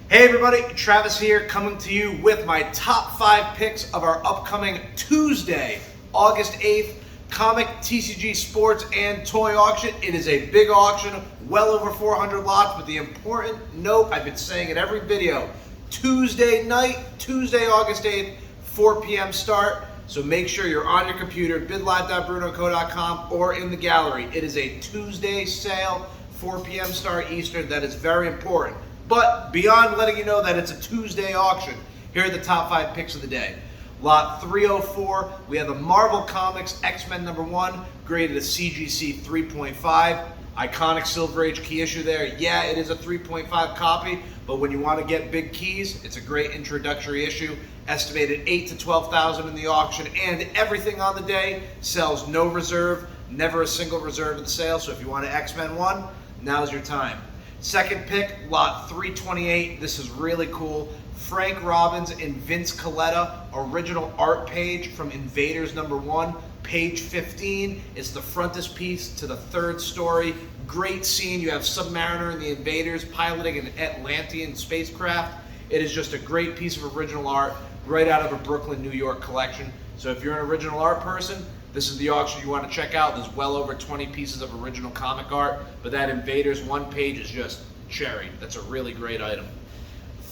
Hey everybody, Travis here, coming to you with my top 5 picks of our upcoming Tuesday, August 8th, comic, TCG, sports, and toy auction. It is a big auction, well over 400 lots, but the important note, I've been saying in every video, Tuesday night, Tuesday, August 8th, 4 p.m. start. So make sure you're on your computer, bidlive.brunoco.com, or in the gallery. It is a Tuesday sale, 4 p.m. start Eastern. That is very important. But beyond letting you know that it's a Tuesday auction, here are the top 5 picks of the day. Lot 304, we have the Marvel Comics X-Men #1, graded a CGC 3.5. Iconic Silver Age key issue there. Yeah, it is a 3.5 copy, but when you want to get big keys, it's a great introductory issue. Estimated 8,000 to 12,000 in the auction, and everything on the day sells no reserve, never a single reserve in the sale. So if you want an X-Men one, now's your time. Second pick, lot 328. This is really cool. Frank Robbins and Vince Colletta, original art page from Invaders #1, page 15. It's the frontispiece to the 3rd story. Great scene. You have Submariner and the Invaders piloting an Atlantean spacecraft. It is just a great piece of original art right out of a Brooklyn, New York collection. So if you're an original art person, this is the auction you want to check out. There's well over 20 pieces of original comic art, but that Invaders 1 page is just cherry. That's a really great item.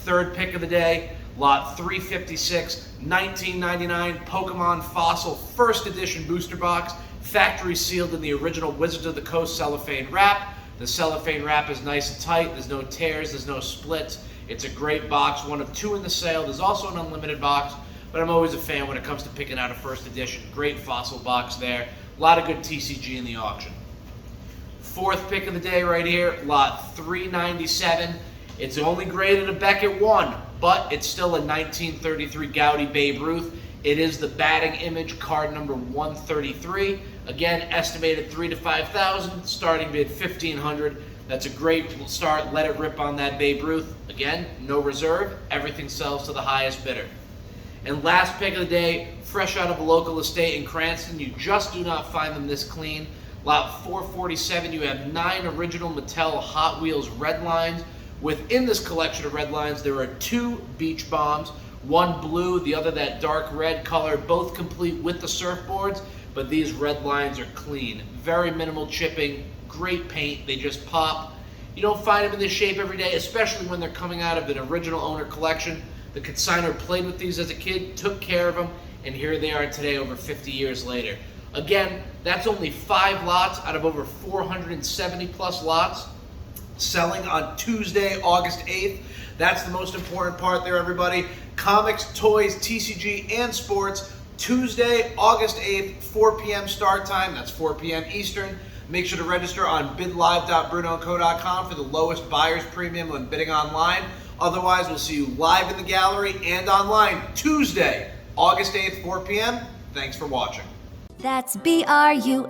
Third pick of the day, lot 356, 1999 Pokemon Fossil First Edition booster box, factory sealed in the original Wizards of the Coast cellophane wrap. The cellophane wrap is nice and tight. There's no tears, there's no splits. It's a great box, one of 2 in the sale. There's also an unlimited box, but I'm always a fan when it comes to picking out a first edition. Great fossil box there. A lot of good TCG in the auction. Fourth pick of the day right here, lot 397. It's only graded a Beckett 1, but it's still a 1933 Gaudy Babe Ruth. It is the batting image, card number 133. Again, estimated 3,000 to 5,000, starting bid 1,500. That's a great start. Let it rip on that Babe Ruth. Again, no reserve. Everything sells to the highest bidder. And last pick of the day, fresh out of a local estate in Cranston. You just do not find them this clean. Lot 447, you have 9 original Mattel Hot Wheels Redlines. Within this collection of Redlines, there are 2 beach bombs, one blue, the other that dark red color, both complete with the surfboards, but these Redlines are clean. Very minimal chipping, great paint, they just pop. You don't find them in this shape every day, especially when they're coming out of an original owner collection. The consignor played with these as a kid, took care of them, and here they are today over 50 years later. Again, that's only 5 lots out of over 470 plus lots selling on Tuesday, August 8th. That's the most important part there, everybody. Comics, toys, TCG, and sports. Tuesday, August 8th, 4 p.m. start time. That's 4 p.m. Eastern. Make sure to register on bidlive.brunoco.com for the lowest buyer's premium when bidding online. Otherwise, we'll see you live in the gallery and online Tuesday, August 8th, 4 p.m. Thanks for watching. That's BRUNEAU.